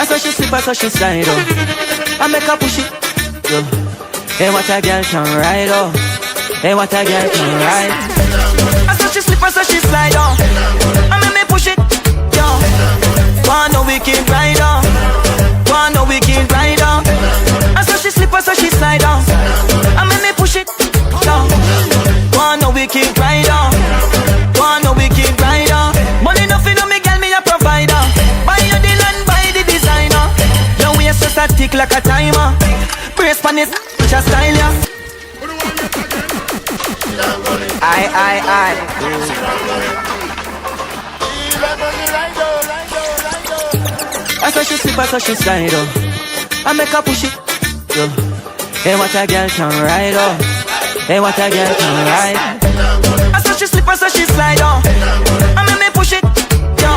I saw she slip, I saw she slide, oh. I make her push it, yo. Hey, what a girl can ride, oh. Hey, what a girl can ride. I saw she slip, I saw she slide, oh. I make me push it, yo. Want no wicked rider, want no wicked rider. I saw she slip, I saw she slide, oh. I make me push it, yo. Want no wicked rider, want no wicked rider. Money nothing on me, girl, me a provider. Buy your deal and buy the designer. Your waist just a tick like a timer. Brace pan it, just style ya. I. I saw she slip, I saw she slide, oh. I make her push it, yo. Hey, what a girl can ride, oh. Hey, what a girl can ride. I saw she slip, I saw she slide, oh. I make me push it, yo.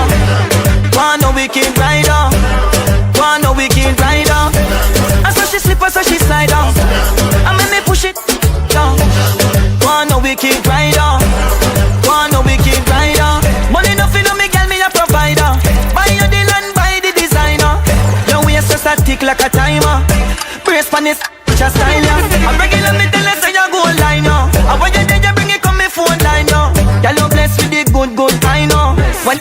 Want no wicked rider, want no wicked rider. I saw she slip, I saw she slide, oh. I make me push it, yo. Want no wicked rider, want no wicked rider. Money nothing on me, girl, me a provider. Buy your deal and buy the designer. Your waist just a tick like a timer. Brace pan it, just style ya. I'm regular me tell her say you go line, yo. I want you there, you bring it, come me phone line, yo. Girl, you blessed with the good, I know. When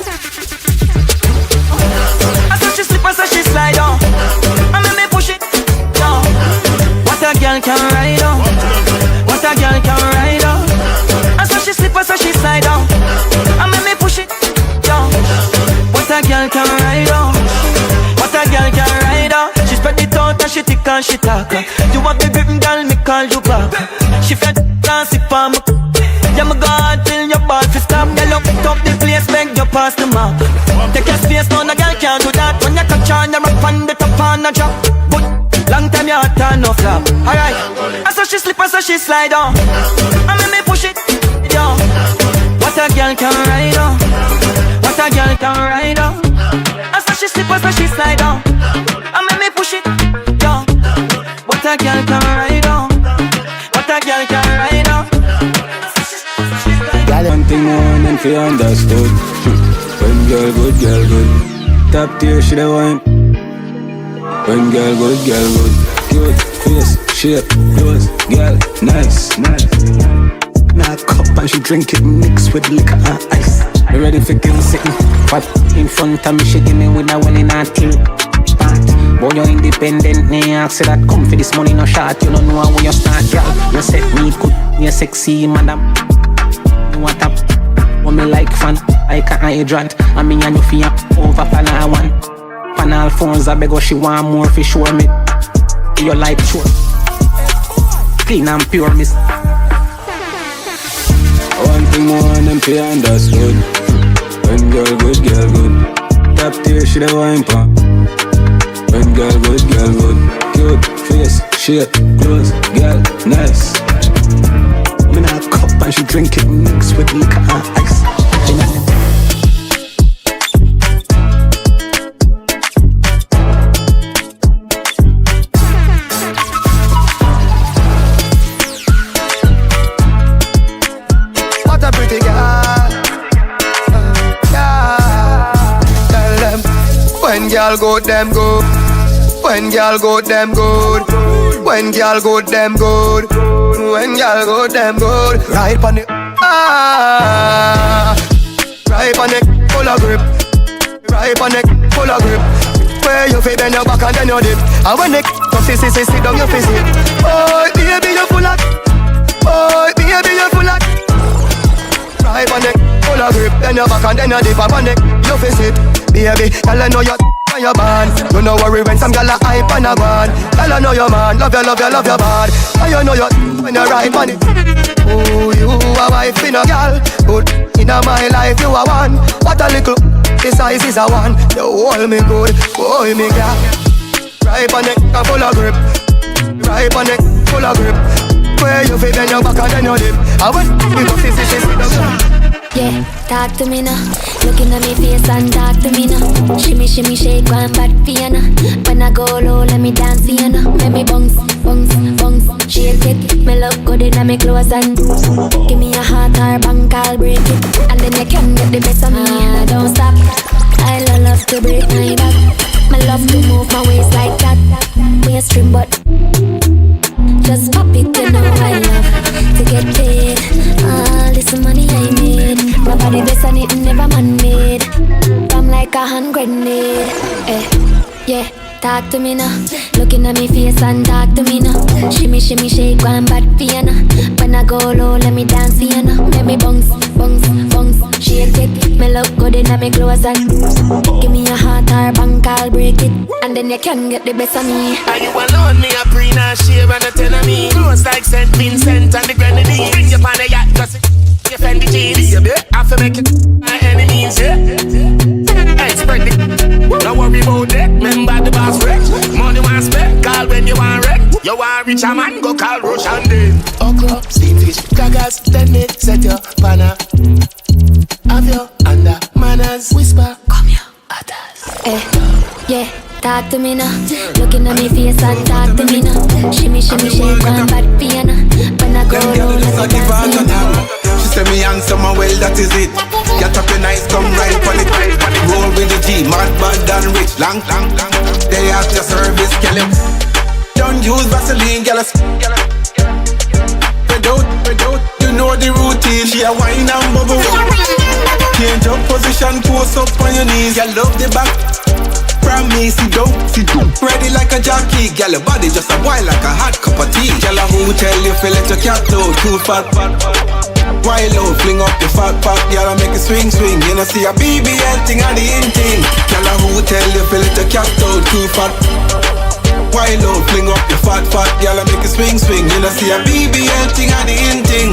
I saw she slip, I saw she slide, oh. I make me push it, yo. What a girl can ride, oh. What a girl can ride, oh. I saw she slip, I saw she slide, oh. I make me push it, yo. What a girl can ride, oh. What a girl can ride, oh. She spread it out and she tick and she talk. You want me gripping, girl, me call you back. She fed and sip on me. Yeah, me God till your ball fi stop. Girl, up top the place, beg you pass the map. Take your space, no, no girl can't do that. When you catch on, you rap on the top and a drop. But long time you hot and no flap. Alright, I saw she slip, I saw she slide on. I make me push it, yo. What a girl can ride on. What a girl can ride on. I saw she slip, I saw she slide on. I make me push it, yo. What a girl can ride on. What a girl can ride on. One thing more than fi understood. When girl good. Top tier she the wine. When girl good. Cute face, shape, clothes, girl nice. Now cup and she drink it mixed with liquor and ice. Me ready for kill sitting. What in front of me she give me with a one in her teeth. Boy, you independent, I say that come for this money no shot. You don't know how you start, girl. You set me good, you sexy, madam. You want up, want me like fun, like a hydrant. I mean, and you feel over panel one. Panel phones, I beg her, she want more for sure me. You like sure, clean and pure, miss. One thing more than fi understood. When girl good. Top tier, she the wine pan. When girl good. Cute face, shape, clothes, girl nice. Me nah cup and she drink it mixed with liquor and ice. What a pretty girl. Yeah. Tell them when girl good, them good. When girl good, them good. When girl good, them good. When girl good, them good. Right on it, right on it, full of grip. Right on it, full of grip. Where you feel bend your back and then you dip. And when it come sit down you feel it. Oh baby you full of. Oh baby you full of. Right on it, full of grip. Then your back and then you dip. And when it you feel it. Baby, girl I know you. Your band. You no worry when some gal a hype and a gone. Girl I know your man, love your bad. And you know you when you ride on it. Oh, you a wife in a gal, but in my life you a one. What a little, the size is a one. You hold me good, boy me gal. Right on it, full of grip. Right on it, full of grip. Where you feel bend your back and then you dip. And when you go see. Yeah, talk to me now. Looking at me face and talk to me now. Shimmy, shake one bad piano. When I go low, let me dance, you know. Make me bounce. Me look good in my clothes and give me a heart or bank, I'll break it. And then you can get the best of me. Don't stop. I love to break my back. Me love to move my waist like that. Waist trim but just pop it, you know I love to get paid. All this money I made, my body best and it never man made. I'm like a hand grenade. Yeah, talk to me now. Looking at me face and talk to me now. Shimmy, shake, one bad for you now. When I go low, let me dance for you now. Let me bounce, shake it. Me look good in my clothes and give me a heart or bank, I'll break it. And then you can get the best of me. Are you alone? Me a pre now share and a tell of me. Close like St. Vincent and the Grenadines. Bring you on the yacht, cause you offend the jeans. I have to make it my enemies, yeah. Hey, spread it. Don't worry about that. Remember the boss rich. Money want spend. Call when you want wreck. You want rich a man, go call Rush and then okra, steam fish, gagas, then me set your banner. Have your under manners. Whisper, come here, others. Yeah, talk to me now. Looking at me face and talk to me now. Shimmy, shake, one bad for you now. When I go low, let me dance for you now. She say me handsome and well, that is it. Get up your nice, come right on it. Roll with the G, mad and rich. Long. They ask your service, girl. Don't use Vaseline, girl. Spread out, you know the routine. She a wine and bubble. Change up position, pose up on your knees. Girl, love the back. From me, sit down. Ready like a jockey. Girl, your body just a boil like a hot cup of tea. Girl, who tell you feel let your cat out? Too fat. Wild out, fling up the fat pop. Girl, I make it swing. You know see a BBL thing and the in thing. Girl, who tell you feel let your cat out? Too fat. Wild out, fling up the fat. Girl, I make it swing. You know see a BBL thing and the in thing.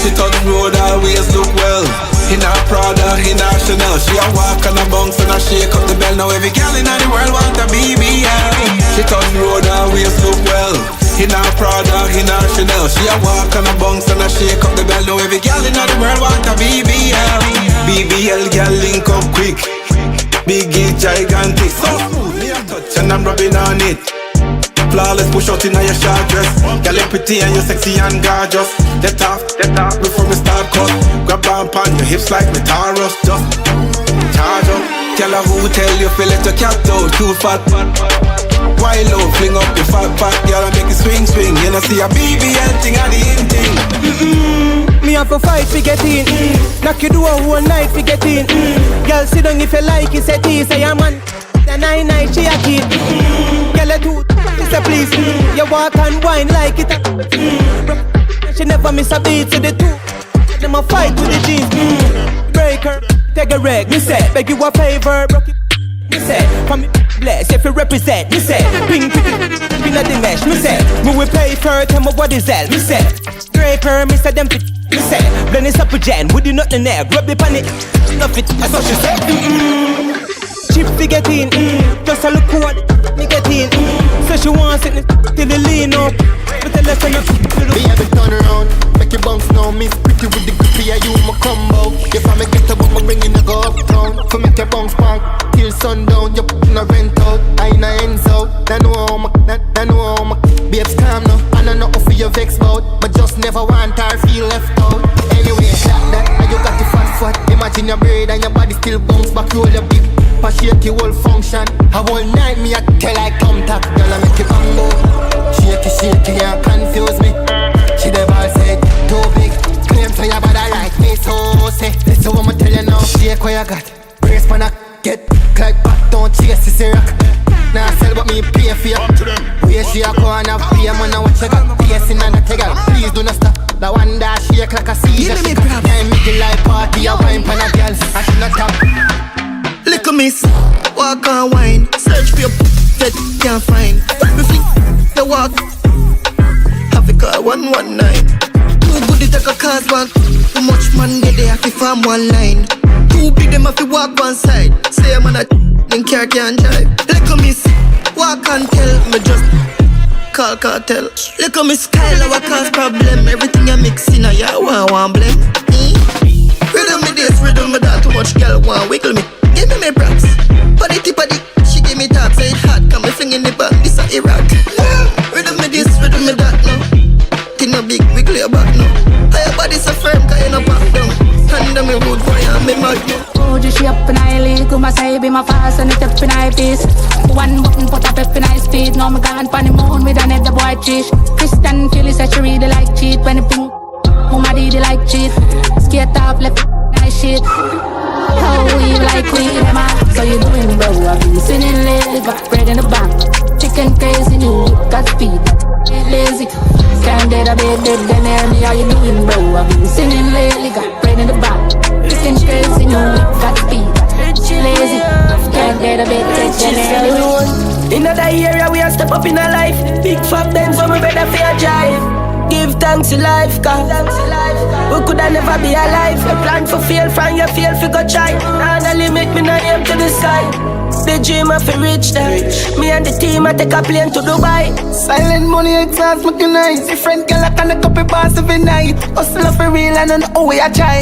She touch road, always look well. In her Prada, in her Chanel. She a walk and a bounce and a shake up the bell. Now every girl in the world want a BBL. She touch road, always look well. In her Prada, in her Chanel. She a walk and a bounce and a shake up the bell. Now every girl in the world want a BBL. BBL girl link up quick. Big it, gigantic. So smooth, me a touch and I'm rubbing on it. Flawless, push out in your short dress. Girl, you pretty and you sexy and gorgeous. Let off, before we start cut. Grab on your hips like Taurus. Just charge up. Girl, who tell you feel let your cat out? Too fat. Wild out, fling up the fat. Girl, I make it swing. You know see a BBL thing and the in thing. Me have a fight fi get in. Knock you do a whole night fi get in. Girl, sit down if you like it. Say this, say a man. The night she a kid. Girl, you do. She say please. You walk and whine like it. She never miss a beat to the two. Them a fight with the jeans. Break her, take a wreck. Me say, beg you a favor. Broke it. Me say, for me bless if you represent. Me say, ping at the mesh. Me say, me will pay for it. Tell me what is that? Me say, draper. Me say them fit. Me say, blend this up with Jan. Would you not the neck? Rub it on it. Enough it. That's what she said. Chip fi get in, just a look what me get in. So she wants it till the lean up. But the left and me have it turn around, make you bounce now. Miss pretty with the grippy, I you my combo. If I make it up, I'ma bring in the go uptown. For make you bounce back till sundown. You putting a rent out, I in a ends out. I know how my babes calm now. And I know how for your vex bout, but just never want her feel left out. Anyway, that and you got the fat. Imagine your braid and your body still bounce back, roll your big. Shake the whole function. A whole night me a tell I come tack. Girl I make it bambo. Shake it and confuse me. She never said too big. Claim to your body like me so say. Listen what me tell you now. Shake what you got. Brace pan a get like back. Don't chase this rock. Now sell but me pay for you. Where she a go and a pay man and what you got. Pacing and a girl. Please do not stop. The one that shake like a seizure. She got time make it like party. A wine pan a girl. I should not stop. Little miss, walk and wine. Search for your that can't find. Me flick the walk. Have a car 119. Too good to take a cars back. Too much man get there if farm one line. Too big them if you walk one side. Say man a then car can't drive. Little miss, walk and tell me just call cartel. Little miss Kyle our cause problem. Everything you mix in a ya one blame. Rhythm me this, rhythm me that. Too much girl want wiggle me. Give me props. Body tip of she give me top. Say it hot, come me fling in the back. This a Iraq. Rhythm me this, rhythm me that now. Think Oh, just she up in I league. Come say be my fast and it up in I piece. One button put up in I speed. Now me gone pan the moon with another boy cheat. Christian feel it said she really like cheat. When the pink mama did like cheat. Skate off left nice shit. How we like we them all. So you doing bro? I've been singing lately, but bread in the back. Chicken crazy new got speed. Lazy. Can't get a bed dead then hear me. How you doing bro? I've been singing lately, got bread in the back. Chicken crazy new got speed. Lazy. Can't get a bed dead then hear me. In another area we are step up in our life. Big fat them so me better fear drive. Give thanks to life, cause we coulda never be alive. You plan for fail, from your fail fi go try. Now the limit, me no aim to the sky. The dream of a rich there. Me and the team I take a plane to Dubai. Silent money exhaust my eyes. Different girl I can a copy pass every night. Hustle for real and on the way I try.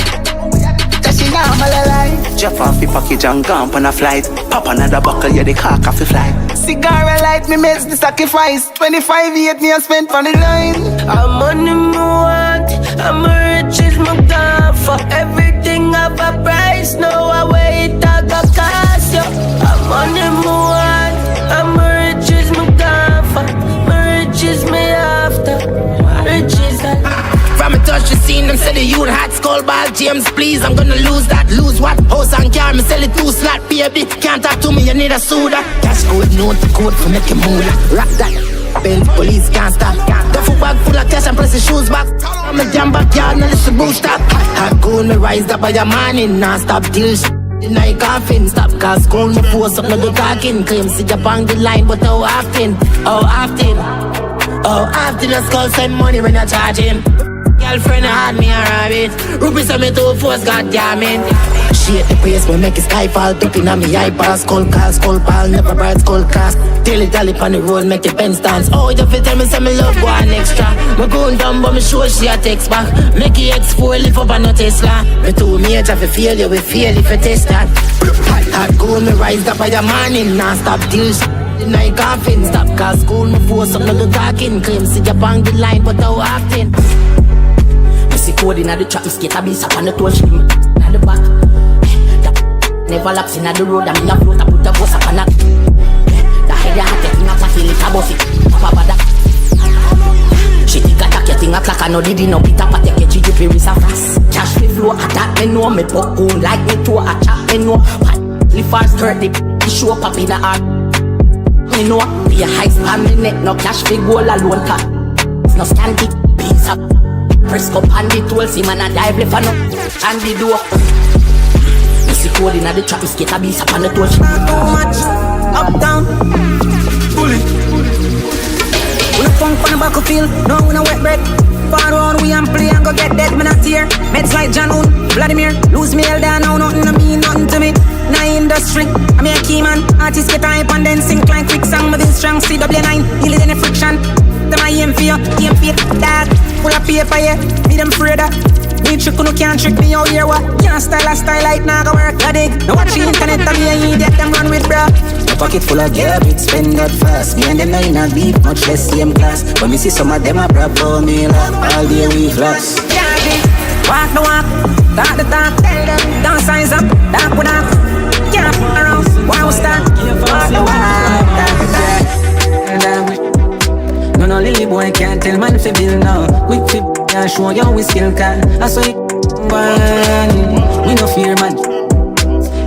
That she normal alive. Jeff off the package and gone on a flight. Pop another buckle, yeah the car off the flight. Cigar and light me makes the sacrifice. 25 years me I spent on the line. I'm money me want, I'm rich is my gone for. Everything have a price, no I wait I got cost yo. I'm money me want, I'm rich is my gone for. My rich is me after, rich is From a touch the scene, them say the youth hot skull ball. James, please, I'm gonna lose that. Lose what? House and car, me sell it 2 slot, baby. Can't talk to me, you need a soda. Cash code, note the code for make a move. Rock that. Benz police can't stop. Duffel bag full of cash and press the shoes back. I'm a jam backyard, now listen boost up. Hot gold, me rise up by your morning. Now stop till in I coffin. Stop cause school, me force up, no do talking. Claim see you bang the line, but how often? How often? How often a skull send money when you charge him? Girlfriend had me a rabbit. Rupees on me 2 force, goddamn it. Shit the place, we make it skyfall. Dipping on me iPad, skull call, skull pal. Never bright skull cast. Daily dally on the road, make the pen stance. Oh, you feel tell me say me love one extra. Me going down but me sure she a text back. Make it X4, live up on no Tesla. Me too major for failure, we fail if you test that. Hot gold, me rise up by the morning. Now stop till the night coffin. Stop cause school, me force up, no do talking. Claim see you bang the line, but how often? See code inna the trap, skate a beast up on the toe, shim inna the back. Never laps inna the road, I mean a float, I put a bus up on that. The head ya hot, thing a party, lit a buffy, papa bada. She think attack, you think a clock, I know didi no beat up, I take a GDP race a fast. Cash me flow, attack me know, me popcorn like me too, a chop me know. The fast skirt, the show up in the heart. Me know, be a high span me neck, no cash fi goal alone, cut. No scanty, piece up. Press up and the tool, see man a dive left and up and the door. You see code inna the trap, skate a beast up on the touch. Too much, up down, bully. We no funk on the battlefield, no we no wet bread. Far round we and play and go get dead, me not tear. Meds like John Hoon, Vladimir, lose me elder now, nothing to me, nothing to me. Na industry, I'm a key man. Artists get hype and then sink like quicksand. Within strong CW9, heal it any friction. Them I aim for you, that full of paper, yeah, me them afraid that. Me trick, no can't trick me out here, what? Can't style a style like nah go work, I dig. Now watch the internet and me a idiot, them run with bra. My pocket full of gear, big spend that fast. Me and them not in a beef, much less same class. But me see some of them a brab for me laugh. All day we flaps. Walk the walk, talk the talk. Don't size up, dark with dark. Can't fuck around, why was that? Walk the walk, talk the talk. No lily boy can't tell man fi bill now. Quick fi and show you we skill can. I saw it one. We no fear man.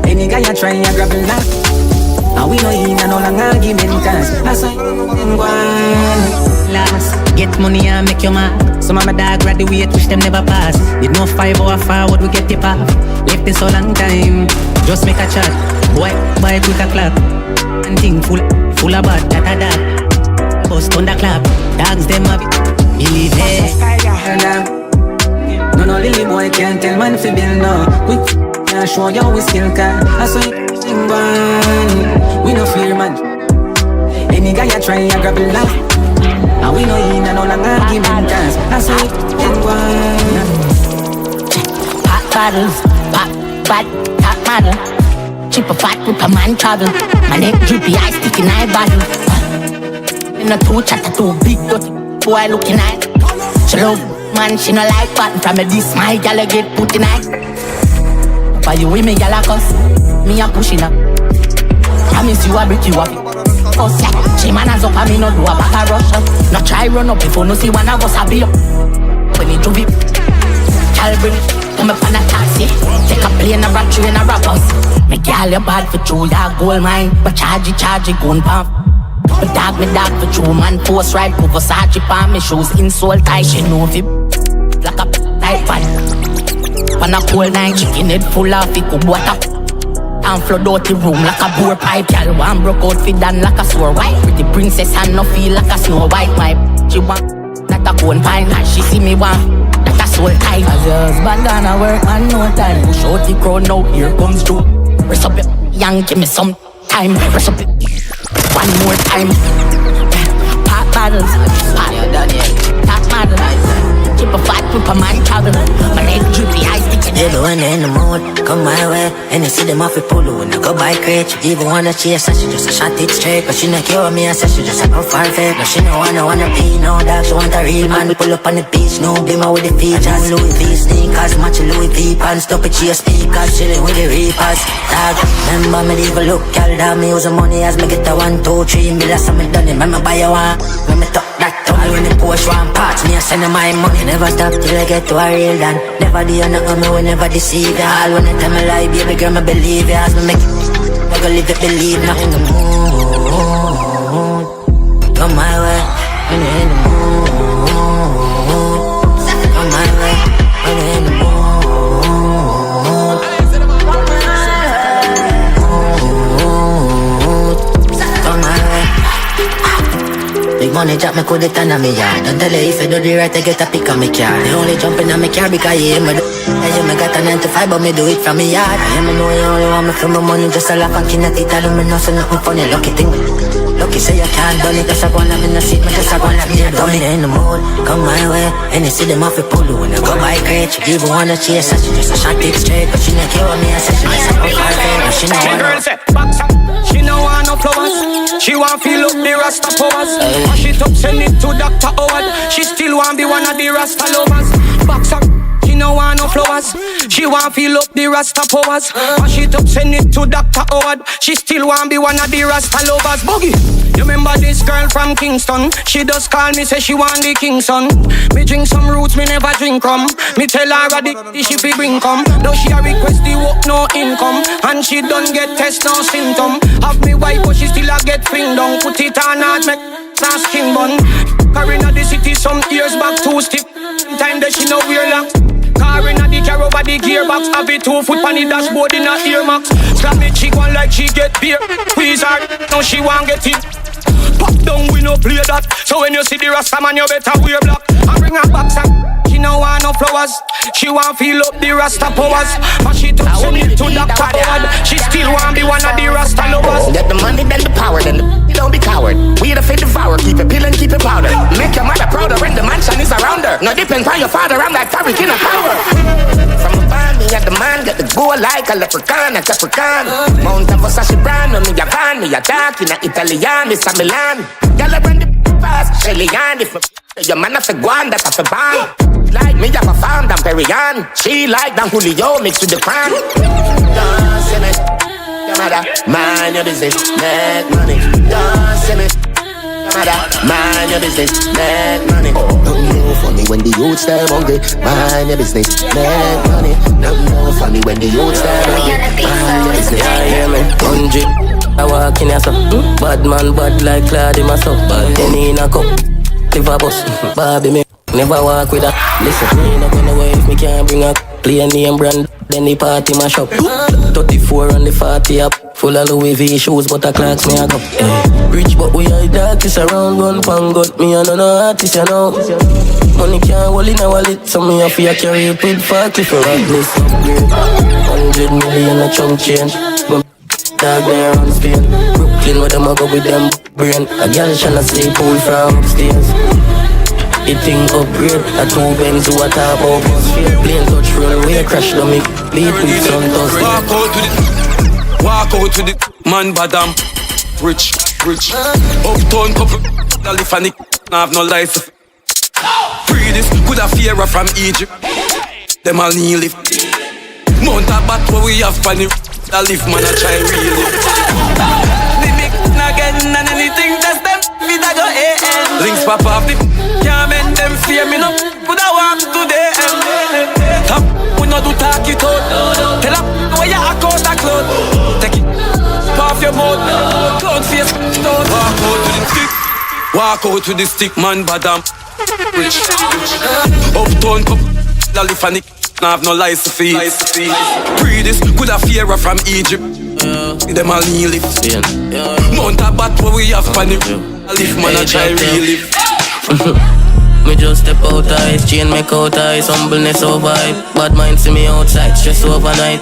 Any guy a try a grab a laugh. And we no in and no long argument cause I saw it one. Last, get money and make your mark. Some of my dog graduate wish them never pass. Did no 5 hour forward we get tip off. Left it so long time, just make a chat. Boy, buy quick a clock. And thing full of bad, that. Post on the club, dogs them a believe it. No lily boy can't tell man fi bill now. Quick and show you we skill can. I saw it sing one. We no fear man. Any guy a try a grab a laugh. And we no in and no long argument cause I saw it sing one. Hot bottles, pop, bad, top model. Chip a fat with a man travel. My neck drippy, I stick in eye bottle. In a 2 chatter, 2 big dirty boy looking at. She love man, she no like button. From a this my gal get put in eye. Why you with me, gal, I cuss? Me a pushing up. Promise you a brick, you a fuss, yeah. She man has up and me no do a back a rush up. No try run up before no see one of us a be up. When it do be I'll bring come up on a taxi. Take a plane, a battery and a rap house. Me gal you bad for true, ya gold mine. But charge it, gun pump. Me dog for true, man post right. Go Versace palm, me shoes insole tight. She know if it like a tight pan. On a cold night, chicken head full of it, go water. And flood out the room like a bore pipe. Y'all one broke out fit down like a sore white. Pretty princess and no feel like a Snow White vibe. She want that a cone pine and she see me want that a soul tight. As your husband gonna work and no time. Push out the crowd now, here comes Drew. Rest up your young, give me some time. Rest up it one more time. Pop bottles, pop your daddy. Top model, keep a fat group of man travel. My leg drippy, I stick it. Baby, when they in the mood, come my way. And you see them off the polo when I go by crate. She even wanna chase her, she just a shot it straight. But she not cure me, I said she just a go far fake. But she no wanna pee, no dog, she want a real man. Pull up on the beach, no beamer with the features. Louis V sneakers, match Louis V pants. Stop it, she a speakers, chillin' with the reapers. Dog, remember me even look, y'all down me use the money as me get the 1, 2, 3 million. So me done it, man, me buy a one. When me talk that tongue, when the Porsche one parts, me a send her my money. Never stop till I get to a real done. Never do you nothing, me will never deceive ya. All when I tell me lie, baby girl, me believe ya. As me make it, I go live it, believe now in the mood. Come my way, when you're in the mood. Come my way, when you're in the mood. Come my way. Big money drop me could it on me yard. Don't tell her if you do the right, I get a pick on me car. They only jumping on me car because you hear me do. Yeah, me got a 9 to 5 but me do it from me yard. I me know you only want me for my money. Just a laugh and kin at it. I don't know so nothing funny. Lucky thing, lucky say you can't done it. Just a go and me no seat, me just a go and me here dummy. In the mood, come my way. And you see them off the polo when I go by crate. She even wanna chase her, she just a shot it straight. But she not cure me, I said she just a go far fake. But she not wanna. She no want no flowers. She want feel up the Rasta powers. Mash it up, send it to Dr. Howard. She still want be one of the Rasta lovers. Boxer. She no want no flowers. She want feel up the Rasta powers. Mash it up, send it to Dr. Howard. She still want be one of the Rasta lovers. Boogie. You remember this girl from Kingston? She does call me, say she want the king's son. Me drink some roots, me never drink rum. Me tell her the she fi bring come. Though she a request the work, no income. And she don't get test, no symptom. Have me wife, but she still a get fling down. Put it on her, make her skin bun. Car inna the city some years back, 2 stick. Time that she no wear lock. Car inna the car over the gearbox. Have it 2 foot on the dashboard in her earmarks. Slam it, she one like she get beer. Squeeze her, now she want get it. Pop down, we no play that. So when you see the Rasta man, you better wear black. And bring her back, son. She no want no flowers. She want feel up the Rasta powers. But she took send it to Dr. Howard. She still want be one of the Rasta lovers. Get the money, then the power, then you don't be coward. We the fit devour, keep it pill and keep it powder. Make your mother prouder when the mansion is around her. No depend on your father, I'm like fabric in a power. From a band, me at the man, get the go like a leprechaun, a capricorn. Mount of Versace brand, me a van, me a dark, in a Italian, it's a Milan. Y'all run the fast, Shelly Ann, if your man have to go on, that's a band. Like me, have a found and Perian. She like Dan Julio mixed with the crown. Don't see me, your mother, mind your business, make money. Don't see me, your mother, mind your business, make money. Nothing more funny when the youth stay hungry. Mind your business, make money. Nothing more funny when the youth stay hungry. Mind your business. I hear me, 100. I walk in a so bad man, bad like Claude myself. Any in a cup, live a bus, Bobby me. Never walk with her. Listen, me not gonna away if me can't bring up. Play a name brand, then the party mash up. 34 on the 40 up. Full of Louis V shoes, but a clocks me a cup. Rich but we are darkest around. Gun pan got me and no artist, you know. Money can't hold in a wallet, so me have to carry it with 40 for reckless upgrade. 100 million a chunk change. Dog there on Spain. Brooklyn where them a go with them brain. A girl tryna sleep pool from upstairs. It thing upgrade, a 2 Benz who a top of us. Plane touch runway, crash the me. Beat with sun dust. Walk out to the man badam. Rich. Uptown couple, Alifanic, I have no license. Free this, could a fear from Egypt. Them all kneel lift. Mount a bat where we have funny. I live man, I try really. Limit again and anything that's them, me that go AM. Links pop off the can't make them fear me no. Could I walk today? Top, we no do talk it out. Tell up where you act out that cloud. Take it off your mouth. Cloud face, don't walk out to the stick. Walk out to the stick, man, badam. Rich. Uptown cup, lolly funny. Now have no lies to feed. Pre this, could have fear from Egypt. Them all kneel it. Mount a bat where we have panic. I live man, I try relive. Me just step out eyes, chain make out eyes, humbleness over hype. Bad mind see me outside, stress overnight.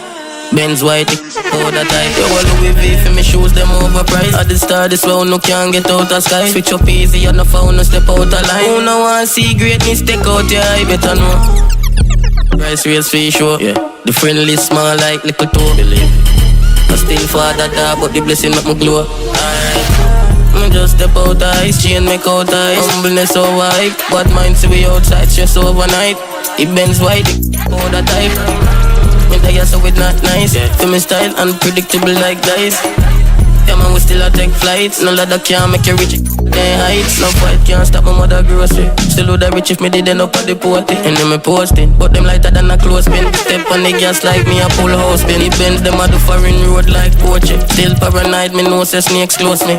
Benz white, powder tight. Yo, Louis V for me shoes, them overpriced. At the start, this round no can get out of sky. Switch up easy, and no phone, no step out of line. Who no want see greatness, take out your eye, better know. Price raise for show, yeah. The friendly small like little toe, believe. I still father da, but the blessing make me glow. Alright, me just step out eyes, chain make out eyes. Humbleness over hype, bad mind see we outside, stress overnight. The Benz white, powder type. Me die so it not nice, yeah. To me style unpredictable like dice. Yeah man, we still a take flights. No ladder can't make you reach their heights. No fight can't stop my mother grocery. Still would I rich if me did end up at the party. And them me posting, but them lighter than a clothespin. Step on the gas like me a pull house pin. The Benz them a do foreign road like Porsche. Still paranoid, me know say snakes close me.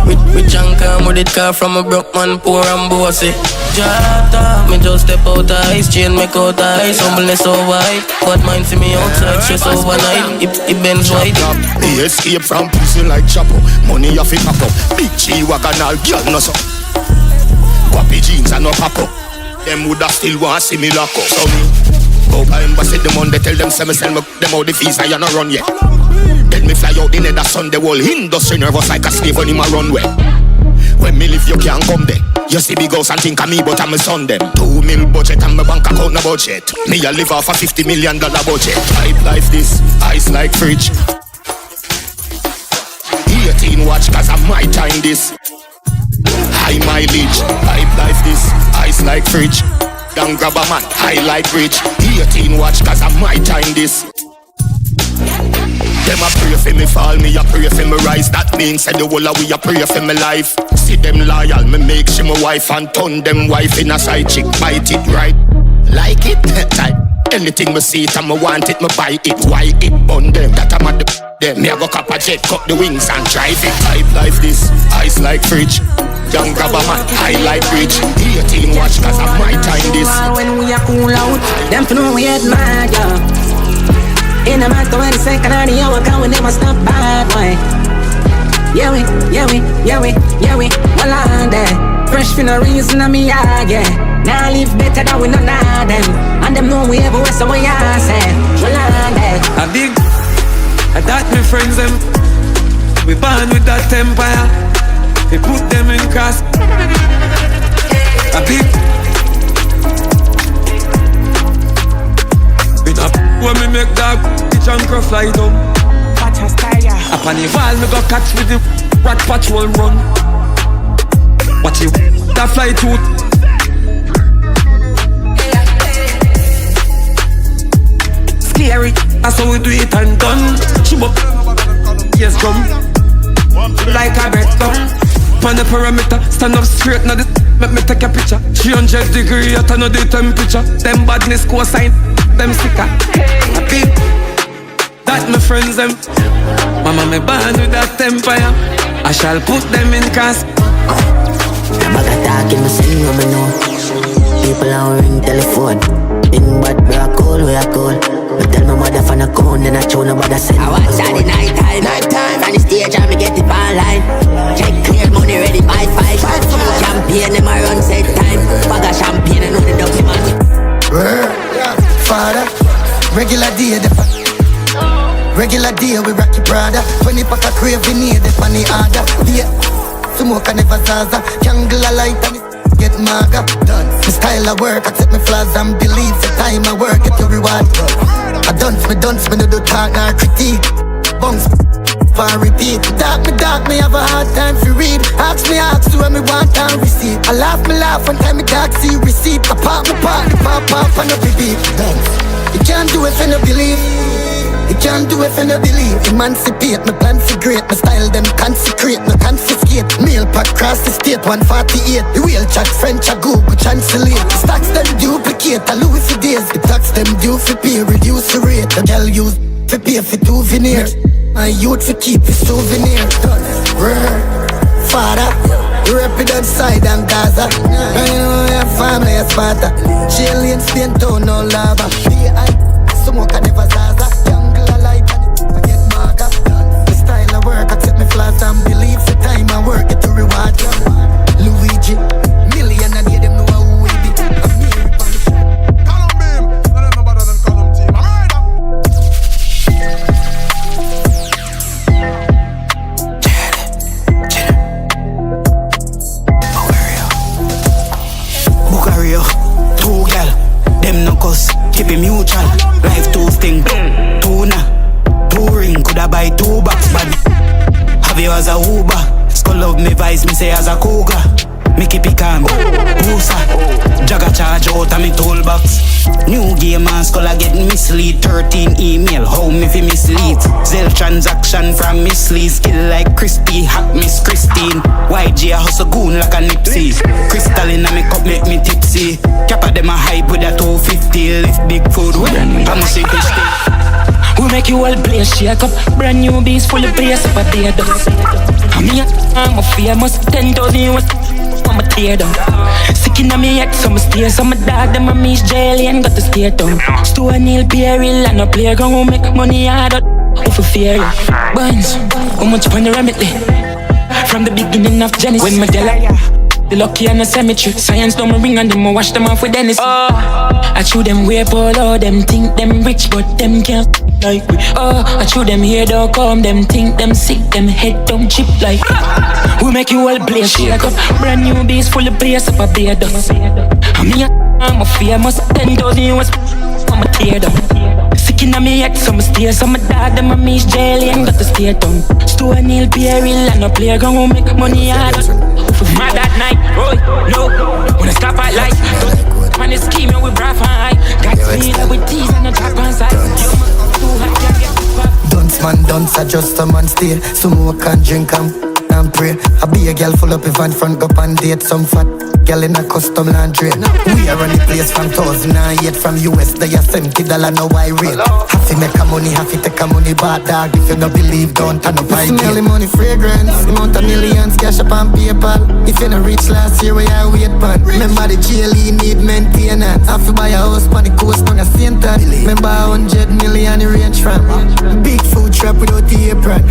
With junk with it car from a broke man, poor and bossy. Jata, me just step out eyes, chain make out eyes. Humbleness over hype, bad mind see me outside, stress overnight. It bends white. He escape from prison like Chapo. Money off it pop up. Big G-Wagon all girl no so. Guappy jeans and no pop up. Them woulda still want see me lock up. So me go by embassy the Monday, tell them say me sell me them out the fees and you no run yet. Then me fly out the nether sun, the whole industry nervous like a slave on him a runway. When me live you can't come there. You see big house and think of me but I'm a son them. 2 mil budget and my bank account no budget. Me a live off a $50 million budget. Hype life this, ice like fridge. 18 watch cause I my time this. High mileage, hype life this, ice like fridge. Young grab a man, high like rich. 18 watch cause I my time this. Them a pray for me fall, me a pray for me rise. That means say the whole of we a pray for me life. See them loyal, me make she my wife and turn them wife in a side chick. Bite it right, like it, type. Anything me see it and me want it, me buy it. Why it bun them, that I'm at the them. Me a go cap a jet, cut the wings and drive it. Type life this, ice like fridge. Young grab a man, high like rich. 18 watch cause I my time this. When we a cool out, them to know we head mad, yeah. In a matter 20 seconds of the hour, can we never stop bad, boy. Yeah we, well on there. Fresh for no reason on me yard, yeah. Now live better than we none of them. And them know we everywhere, so we are say, well on there. A big, that my friends them. We born with that empire. We put them in cross. A big. When me make dog, bitch and Kraff fly down. Up on the wall, me go catch with the rat patrol run. Watch it, that fly too. Scary, that's how we do it and done. Chub up, yes drum. Like a bird drum. On the perimeter, stand up straight, now this make me take a picture. 300 degrees, at another temperature. Them badness co-sign, them sicker. Happy, that my friends them. Mama me born with that empire. I shall put them in cast. I'm a talking, me sing on me know. People are ring telephone. In bad we are cold, we are cold. But tell my mother for no cone, then I show nobody send. I watch at the night time. From the stage I me get it online. Check clear money ready by 5. Champagne them a run set time. Bag of champagne and all the dubs man. Father, regular day we rock your brother. 20 pack of crave we need it on the order. Yeah, smoke and never zaza. Candle a light and get maga. Done. My style of work, accept my flaws and believe the time I work, get your reward. I dunce, me no do talk nor critique. Bounce, for repeat. Dark, me have a hard time to read. Ask me when me want and receive. I laugh, one time me dark see receipt. I pop, the pop and up the beat. Dance. You can't do it if you no believe. You can't do it if you no believe. Emancipate, my plan for great. My style them consecrate, no confiscate. Mail pack cross the state, 148. The real chat, French, a Google, translate. The stocks them duplicate, a Louis for days. The tax them due for pay, reduce the rate. The girl use for pay for 2 veneers. My youth for keep a souvenir. Father, rep it outside and Gaza. I know your family is Sparta. Jail in Spain, town, no lava. Someone can never zaza. Jungle light and I get marker. The style of work, accept me flaws and believe the time I work, get to reward you. Luigi, million and them know who we be. I'm here on the show. CALUM beam, none of them better than CALUM team. I'm Bugario, two gal, them no cuss, keep it mutual. Life too sting, two na, 2 ring, coulda buy 2 bucks, but have you as a Uber? Skull love me vice, me say as a cougar. Me keep it calm, Musa, Jagga charge out of me toolbox. New game and skull a get mislead. 13 email, how me fi mislead. Zell transaction from mislead. Skill like crispy, hot Miss Christine. YG a hustle goon like a Nipsey. Crystal in a me cup make me tipsy. Kappa them a hype with a 250. Lift big food, I'm a single stick. We make you all play shake up. Brand new beats full of bass up a beard up. I'm a famous 10,000 US. I'm a tear down. Sick in me ex, so I'm stay. So my dog, them a miss jail and got to stay down. Store Neil Perry and a playground. Who make money hard out, who for fear. Buns, how much fun the remedy? From the beginning of Genesis. When my the lucky and the cemetery. Science don't ring and them wash them off with Dennis. I chew them way polo. Them think them rich but them can't like we. I chew them here don't come. Them think them sick. Them head don't chip like we make you all play shake up. Brand new beats full of bass up a beard up. I'm a famous 10,000 US. I'm a tear down. Sick in me ex, so I'm stay. So my dog them a miss jail and got to stay down. Store Neil Perry and a playground. Who make money hard. Mad that night, oh no. When I stop at light, don't man is scheming with breath and high. Got me up with teas and a drop on side. Dunce man, dunce, I just a man stay. Smoke and drink and pray. I be a girl full up in front, go and date some fat girl in a custom laundry. We are running place from 2008 from US. They are $70 no I rate. Have to make a money, have to take a money bad dog. If you don't believe, don't turn up I smell the money fragrance. Amount of millions, cash up on PayPal. If you don't reach last year, we are wait pan. Remember the GLE need maintenance. Have to buy a house on the coast on a St. Remember 100 million range from. Big food trap without the apron.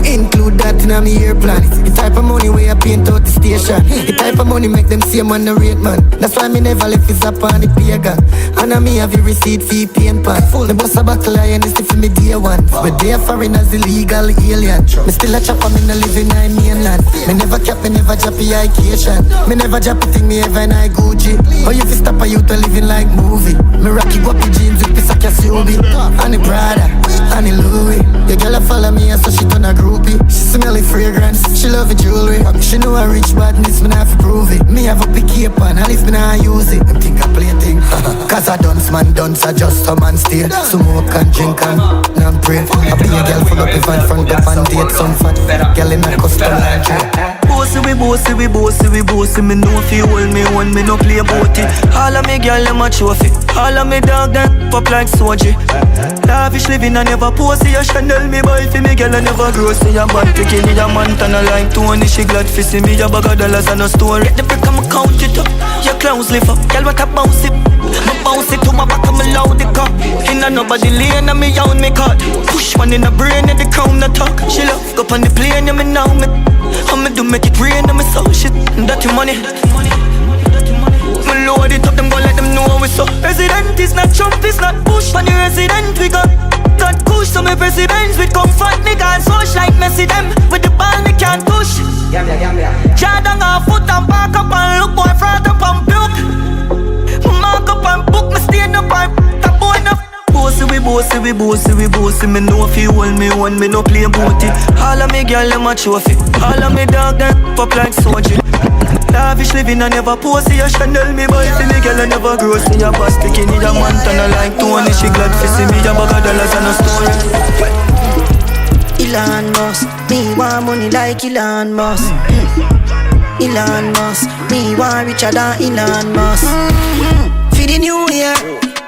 Include that in my year plan. The type of money where I paint out the station. The type of money make them same on the rate man. That's why me never left his up on the pagan. And I me have a receipt fee paint pan. The boss a buckle and it's for me day one. But they are foreigners illegal alien. Me still a chopper, me no live in I mainland. Me never cap, me never drop a vacation. Me never drop a thing, me ever in I Gucci. Oh you fi stop a youth to living like movie. Me rocky guapi jeans with piece of Cassiobi. And the Prada, and the Louis. Your girl a follow me and so she turn a groupie. She smell the fragrance, she love the jewelry. She know I rich badness, me not fi prove it. Me have a big cape on, and if me not use it, them think I play a thing. Cause I dance man, dance, I just a man stay. Smoke and drink and pray. I be a girl full up in front, up and date some fat girl in a custom laundry. Bossy, me know if you hold me one, me no play about it. All of me girl, them a trophy. All of me dog, them pop like soji. Lavish living, I never pose. A Chanel me buy for me girl, I never grow. See a bad picking me a Montana like Tony. She glad for see me a bag of dollars and a story. The brick I'ma count it up. Your clowns lift up, girl what a bounce it. Me bounce it to my back and me loud the car. Inna nobody lane and me own me card. Push one in the brain and the crown the talk. She love go on the plane and me now me. How me do make it rain and me so shit. Dirty money. Me load it up, them go let them know we so. Resident is not Trump, it's not Bush. On the resident we got kush. So me presidents with comfort. Me can't social like Messi them. With the ball me can't push. Jordan off foot and back up and look boy front up and broke. Mark up and book me stand up and tap boy enough. Bossy, me know if you hold me one, me no play about it. All of me girl, them a trophy. All of me dog, them pop like soji. Lavish living and never post. See a Chanel me boy for me girl and never grow. See a boss sticking in a Montana like Tony. She glad to see me a bag of dollars and a story. Elon Musk, me want money like Elon Musk. Elon Musk, me want richer than Elon Musk. For the new year,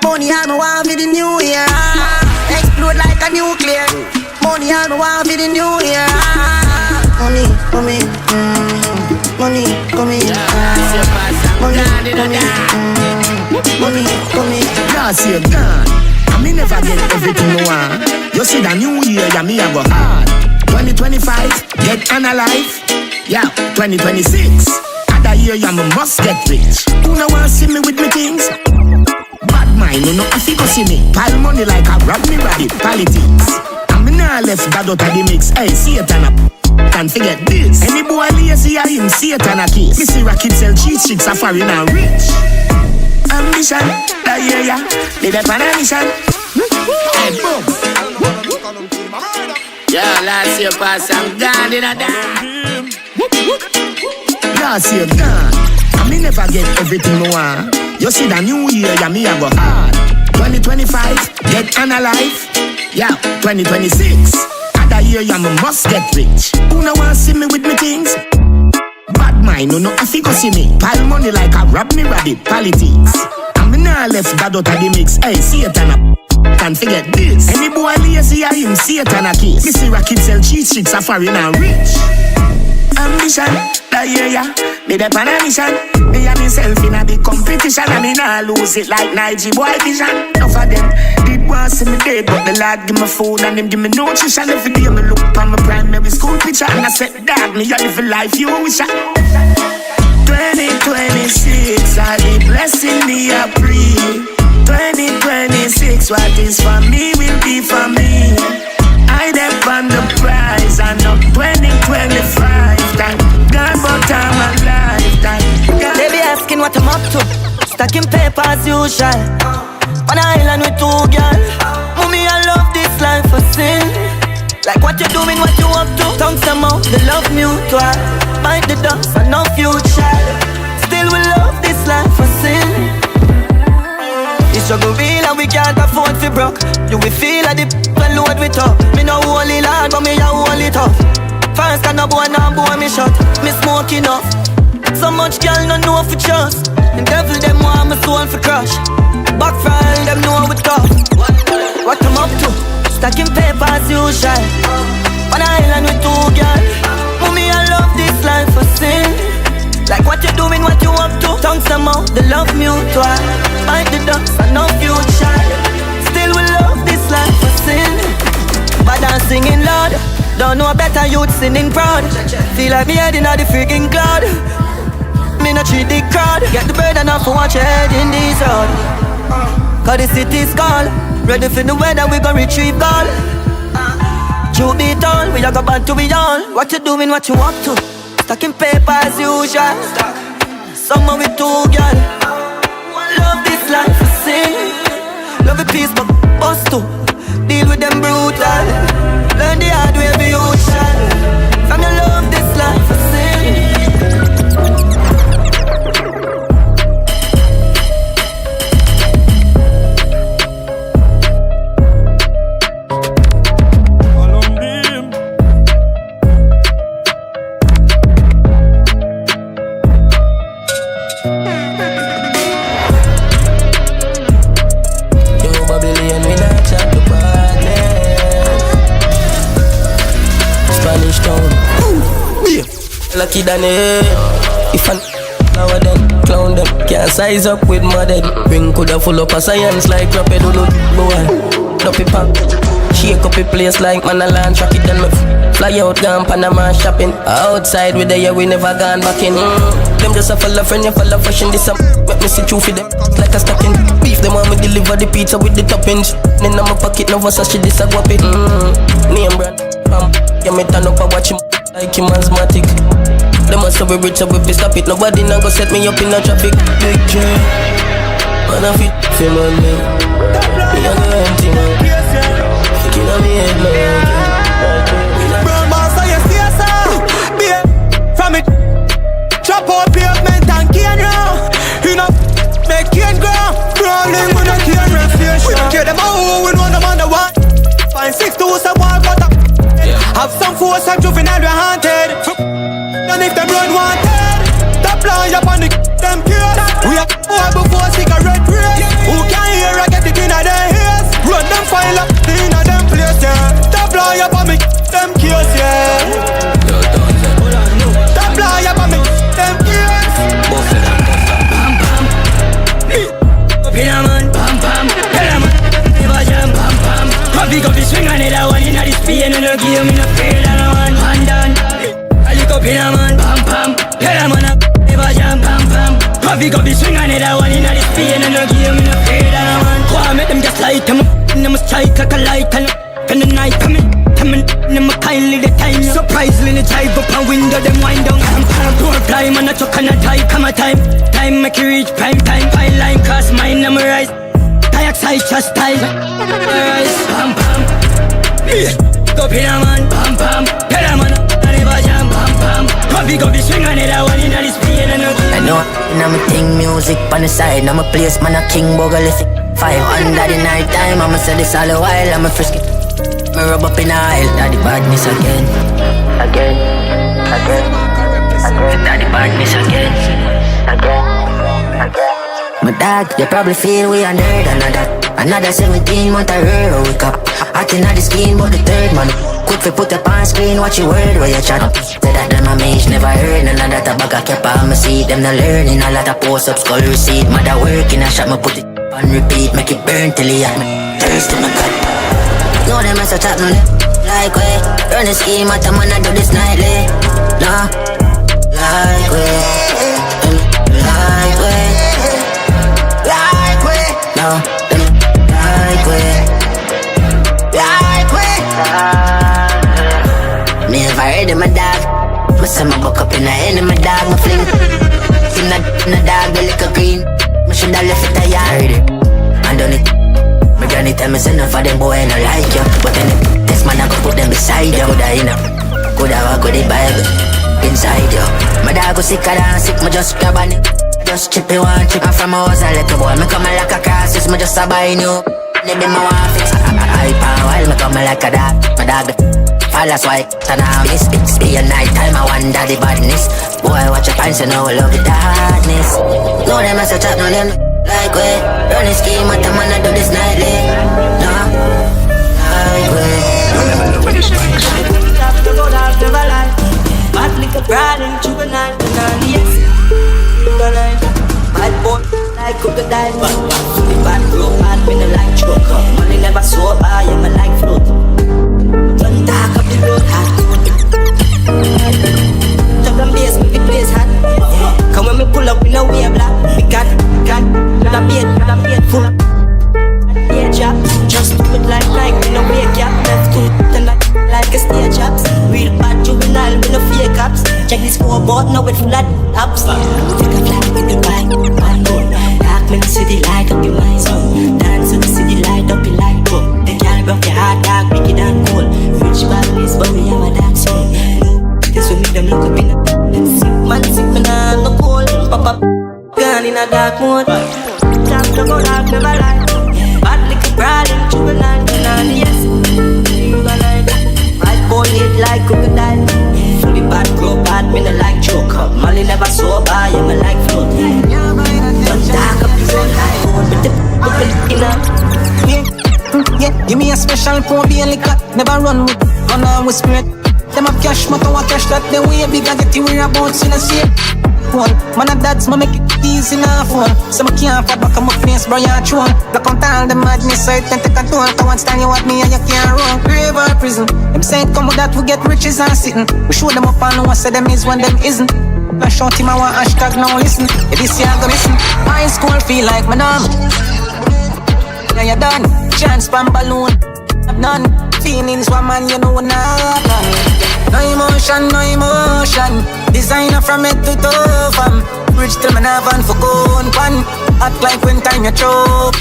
money I me want for the new year. Explode like a nuclear. Money I me want for the new year. Money coming, money coming, money coming, money coming. Last year gone, and me never get everything I want. You see the new year, yeah, me a go hard. 2025, get analyzed. Yeah, 2026, other year, yeah, me must get rich. Who no want see me with me things? Bad mind, no have to go see me. Pile money like a rob me rabbit, politics. And me nah left God out of the mix. Hey, Satan up. Can't forget this. Any boy lazy, I him Satan a kiss. Me see rocket sell cheese chicks are foreign and rich. Ambition, that year, yeah, they the pan ambition. Hey, boom. Yeah, last year pass, I'm gone in a damn. Last year gone, and me never get everything I want. You see the new year, yeah, me a go hard. 2025, get analyzed. Yeah, 2026, other year, yeah, me must get rich. Who no want see me with me things? Bad mind, no have to go see me. Pile money like a rob me rabbit, politics. And me nah left God out of the mix. Hey, Satan up. Can't forget this. Any boy lazy, I him Satan a kiss. Me see rocket sell cheese chicks are foreign and rich. Ambition, that year, yeah, me the pan ambition. Me and myself in a big competition, and me nah lose it like Nige boy vision. Enough of them did want see me dead, but the Lord give me food and him give me nutrition. Every day me look on my primary school picture, and I said, dog, me a live a life you wish I. 2026, I be blessing me a breathe. 2026, what is for me will be for me. I depend on the prize, I know 2025. Thank God, but I'm alive. They be asking what I'm up to. Stacking paper as usual. On an island with two girls. Mommy, I love this life for sin. Like what you doing, what you up to. Tongue some out, the love mutual. Bite the dust, and no future. Still we love this life for sin. It's struggle real and we can't afford to broke. You will feel like the load we talk. Me no holy lad, but me a holy tough. First and no boy, now boy me shot. Me smoking up. So much girl no know for trust. The devil them want my soul for crush. Backfire them know we tough. What I'm up to? Stacking paper as usual. On an island with two girls. Mommy, I love this life for sin. Like what you doing, what you up to. Tongue some out, the love mutual. Bite the dust and no future. Still we love this life for sin. But I'm singing loud. Don't know better youth singing proud. Feel like me head in the freaking cloud. Me no treat the crowd. Get the burden off and watch your head in this road. Cause the city's call. Ready for the weather, we gon' retrieve call. You beat all, we a go back to we all. What you doing, what you up to? Stacking paper as usual. Summer with two girl. Love this life for sin. Love the peace but bust too. Deal with them brutal. Learn the hard way be usual. From your love this life for sin. Lucky than it. If I now then clown them, can't size up with my dead. Ring coulda full up of science like rapid do boy. Duppy pop, shake up the place like man a land track it. Then me fly out gone Panama shopping. Outside with the year we never gone back in. Them just a follow friend, you follow fresh in this. Make me see through for them like a stocking. Beef them want me deliver the pizza with the toppings. Then in my pocket no Versace this a guap it. Name brand, yeah me turn up and watch him like him asthmatic. They must have be rich so we be stop it. Nobody now go set me up in the traffic. Big J, man a fit for money. Me a go empty man. Thinking of me head now. Brown boss, so you see us out. From it, chop up here. can round. You know, make can grow. Crawling with a can refuse. We don't care them all, we know them on the one. Find 6 to some war, but have some force and juvenile we haunted. And if them run wanted, top line up on the them kids. We have war before cigarette race. Who can hear I get it in their ears? Run them file up in them place, yeah. Top line up on me, them kids, yeah. Top line up on me, them kids. Bam bam, Pinaman, bam bam, Pinaman, never jam, bam bam. Coffee go be swing another one inna this pain and no give me no pain and no one hand down. I lick up Pinaman, bam bam, Pinaman never jam, bam bam. Coffee go be swing another one inna this pain and no give me no pain and no one. Go on, make them just light them, them strike like a light and the night coming. Them kindly the time. Surprisingly the drive up a window, them wind down. Door climb and a chuck and a tie. Come a time make you reach prime time. Fine line cross mine, I'm rise. Dioxide just time. Rise, bam bam. Go Pinaman, bam bam. Pinaman, I never jam, bam bam. Coffee go be swing on it, I want in this pain and I know, and I'm a thing music on the side. I'm a place, man, a king bogle if it 5 under the night time. I'ma say this all a while, I'm a frisky. Me rub up in the aisle, daddy badness again. Daddy badness again. My dog, you probably feel we are nerd. Another 17 month I heard wake up. Acting at the skin, but the third man. Quick for put up on screen, watch your word where you chat. Say that them a mage never heard. None of that a bag I kept on me see. Them not learning, a lot of post up skull receipt. Mother working, I shot me put it on repeat. Make it burn till it hot me thirsty my God. No, them as a chat, no, like we run the scheme at the man, I do this nightly. No, like we no, like we me have heard of my dog. Me say my buck up in the end of my dog. Me fling in the dog, the liquor green. Me shoulda left it a yard. I done it. My granny tell me say none for them boy no like you. But then this man I go put them beside you. Coulda walk with the Bible inside you. My dog go sicker than sick, me just grab on it. Just chip it one chip. And from a house a little boy, me come like a crisis, me just a buy new. They be my one fix. I pan while me come like a dog. My dog fall as white, and I'm this be a night time. I wonder the badness. Boy watch your pants and know I love the darkness. No them as a chat, no them like we run the scheme at the man I do this nightly. No, like we bad liquor bride and juvenile. Yes, bad boy like crocodile. Bad bro, bad when I like choke. Money never sober, yeah, I like float. Don't talk up the road hard. Chop and bass, make the place hot. Come when me pull up in a wave black. We got a beat full. Yeah, chop, just do it like me no wake up. Let's do it like a stage chops. Real bad juvenile, me no fake ups. Check this scoreboard, now it full of ups. Take a flight with the bike, dark me the city light up your mind. Dance to the city light up your light. The girl broke your heart, dark, wicked and cold. Rich badness, but we have a dark soul. This will make them look up in a sick man, no cold. Pop up, gun in a dark mode. Jump to go dark, never lie. Bad liquor bride and juvenile, yes. Right boy hit like crocodile. Fully bad, grow bad, me no like choke up. Molly never sober, yeah, me like float. Don't dark up the road high, but the looking up. Yeah, give me a special pour beer liquor. Never run on with spirit. Them have cash, but I cash that the way big I get you whereabouts in a shit. Man a dads, ma make it easy na phone. So I can't fight back on my face, bro, you're true. Look on all the madness, so it can take a toll. Come on, stand you at me and you can't run. Grave or prison, them say come with that, we get riches and sitting. We show them up and no one say them is when them isn't. I shout him, I want hashtag now listen. If this year I go listen. High school feel like my norm. Now you're done, chance pan balloon. I've none, feelings one man you know not none. No emotion, no emotion. Designer from head to toe, fam. Bridge till me nav and for gun pan. Act like when time you choke.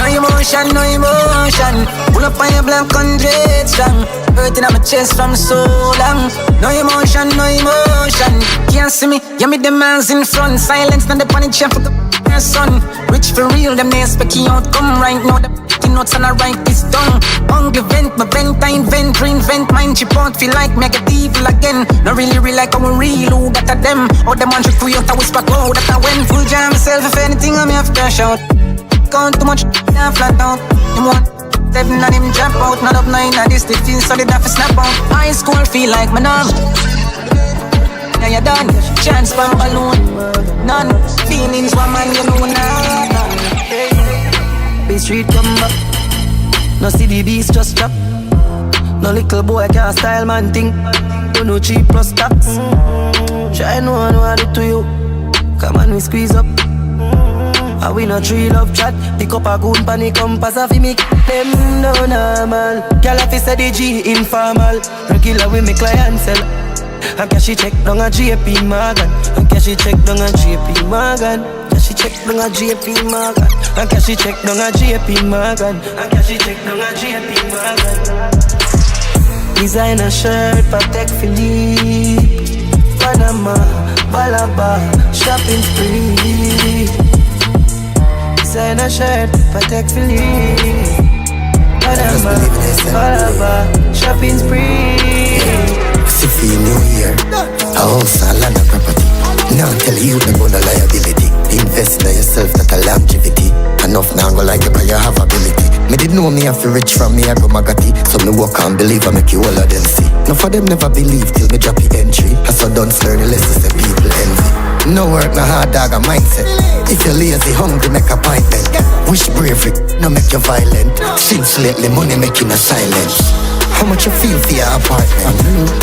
No emotion, no emotion. Pull up on your black 100 strong. Hurting on my chest from so long. No emotion, no emotion. Can't see me, yeah me the man's in front. Silence, not the panic chef for the son. Rich for real, them nails speaking out. Come right now, the notes and I write this down. Hungry vent, my vent, I invent, reinvent. Mind chip out, feel like make it evil again. Not really real like I'm real, who got at them. Or them on trick for you, I whisper, oh, that I went. Full jam myself, if anything, I'm have to cash out. Count too much, I'm flat out. You want 7 and him jump out. Not up 9 and this, they feel solid, I snap out. High school feel like my numb. Now you're done, chance from alone. None, feelings one man, you know none. Bay Street come back. No CDBs just drop. No little boy can't style man thing. Don't know cheap plus tax. Try no one what I do to you. Come on we squeeze up. And we no tree love chat. Pick up a goon panic compass and fi make them no normal. Girl if say the G informal. Regular with me client sell. And cashy check down a JP Morgan. And cashy check down a JP Morgan. Cashy check down a JP Morgan. And cashy check down a JP Morgan. And cashy check down a JP Morgan. Designer shirt, Patek Philippe, Panama, Balaba, shopping spree. Designer shirt, Patek Philippe, Panama, Balaba, shopping spree. Siffy New Year, a house and land of property. Now tell you them on a liability. Invest in yourself, not a longevity. Enough now go like you cause you have ability. Me did know me have to rich from me I go magati. So me walk and believe I make you all of them see. No for them never believe till me drop the entry. As I don't learn the lessons that people envy. No work, no hard dog a mindset. If you're lazy, hungry, make appointment. Wish bravery, no make you violent. Since lately money making a silence. How much you feel for your apartment?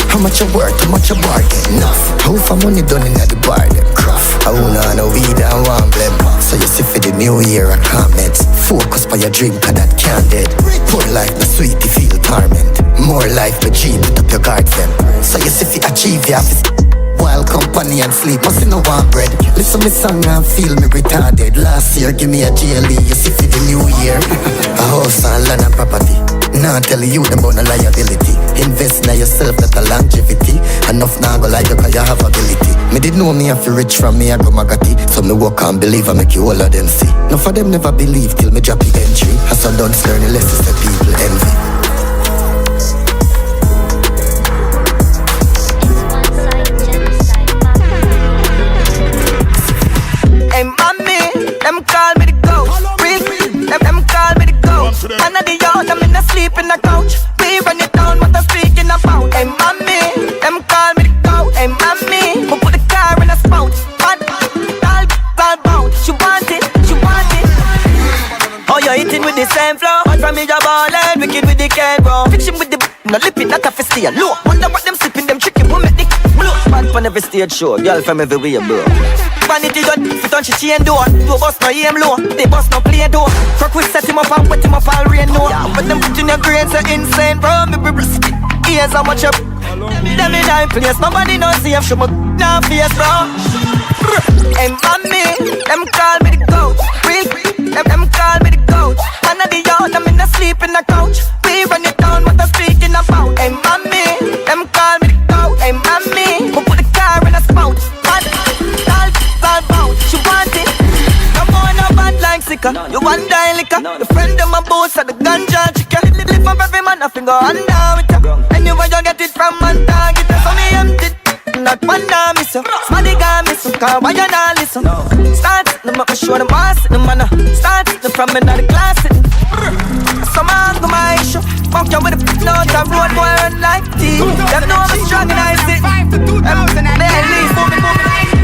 How much you worth, how much you bargain? Enough. How for money done in the bar, them Kraff. I wanna know weed and one blem. So you see for the new year a comment. Focus for your dream cause that can't dead. Poor life no sweet you feel torment. More life no G put up your guards them. So you see for achieve your office. Wild company and sleep, must no one bread. Listen me song and feel me retarded. Last year give me a GLE, you see for the new year. A house and land and property. Now tell you them about the liability. Invest in yourself, not a longevity. Enough now go like you cause you have ability. Me did know me have to rich from me I go magati. So me walk and believe I make you all of them see. No for them never believe till me drop the entry. As I don't learn the lessons that people envy. Hey mommy, them call me the ghost. Them call me the ghost. Man of the yard, I'm in a sleep in the couch. We run it down, what I'm speaking about. Hey mommy, them call me the ghost. Hey mommy, we put the car in a spout. All bound. She want it, she want it. Oh, you're eating with the same flow. Hot from me, your ballin', wicked with the can, bro. Fiction with the no lippin', not a festy, low. Wonder what them sippin', them chicken will make the blow. Man from every stage show, girl from everywhere, bro. Vanity gun, fit on she chain door. Do bust no aim low, they bust no play door. Truck we set him up and wet him up all rain no. But them put in your grains are insane, bro. Me brisk, ears how much up. Them in high place, nobody knows safe. Show me now face, bro. Hey mommy, them call me the coach. Them call me the coach. Man of the yard, I'm in a sleep in the couch. We run it down, what I'm speaking about. Hey mommy, them call me the coach. Hey mommy, we put the car in a spout. All bound, she want it. No more no bad like Masicka. You want die liquor. The friend of my boss at the ganja chicken. Live for every man, I finger and down with you. Anywhere you get it from, man, target it. So me empty. Not one now miss you. Smarty guy miss you. Cause why you not listen? Start them up, show them boss in the manner. Start them from another class. Some man go my issue. Fuck you with a note, I road boy run like tea. Them know I'm strong and I sit.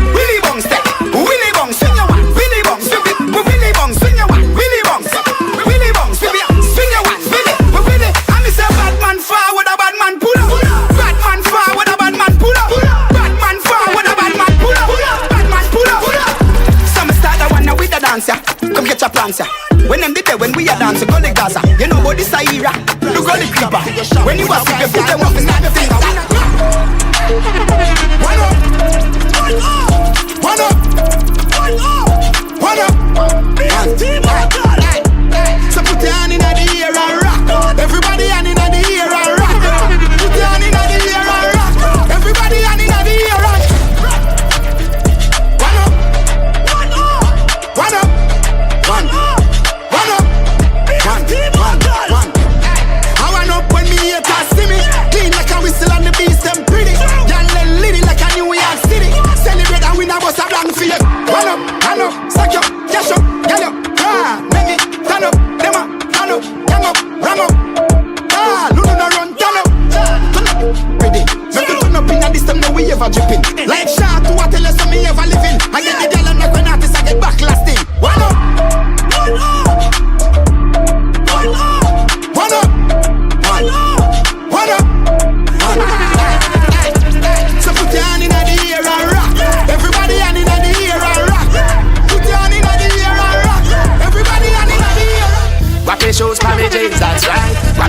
Willy Bong step, Willy Bong swing your one, Willy Bong swing it, Willy Bong swing your one, Willy Bong step, Willy Bong swing your one, Willy. I miss a bad man forward, a bad man pull up, bad man forward, a bad man pull up, bad man forward, a bad man pull up, bad man pull up. Some start the one with the dancer, come get your plans, when them did that, when we are dancing, go the Gaza, you know about this era, you go the creeper. When you are sick, you put them up in the finger. One up, one up, one up, one up, one up.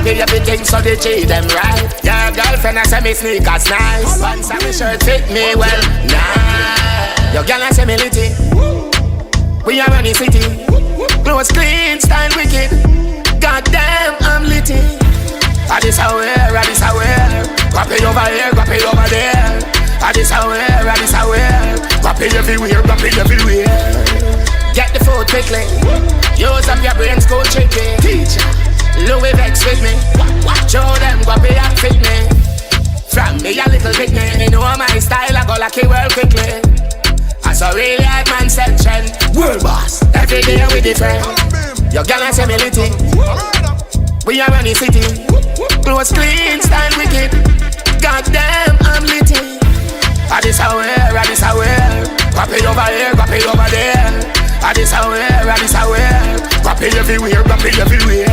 Guappy everything so they treat them right. Your girlfriend I say me sneakers nice. Pants and me shirt fit me well, nah. Your girl I say me litty. We are running city. Clothes clean, style wicked. Goddamn, I'm litty. I this I wear, I this I wear. Guappy over here, guappy over there. I this I wear, I this I wear. Guappy everywhere, guappy everywhere. Get the food quickly. Use up your brains, go tricky. Teacher, Louis Vex with me. Show them guappy and fit me. From me a little picnic. You know my style, I go like a world quickly. I saw really hard man section. World boss, every day we different. Your girl and say me litty. We are running city. Clothes clean, style wicked. Goddamn, I'm litty. I this I wear, I this I wear. Guappy over here, guappy over there. I this I wear, I this I wear. Guappy everywhere, guappy everywhere.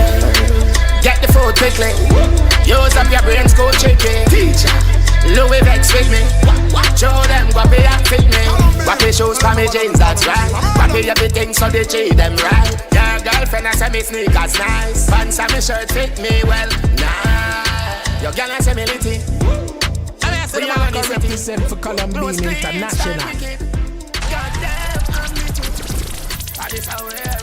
Get the food quickly. Use up your brains, go tricky. Teacher, Louis Vex with me. Show them guappy and fit me. Guappy shoes, call me jeans, that's right. Guappy everything so they treat them right. Your girlfriend I say me sneakers nice. Pants and me shirt fit me well, nah. Your girl I say me litty. We are gonna represent for CALUM being international. Goddamn, I'm litty. I this I wear.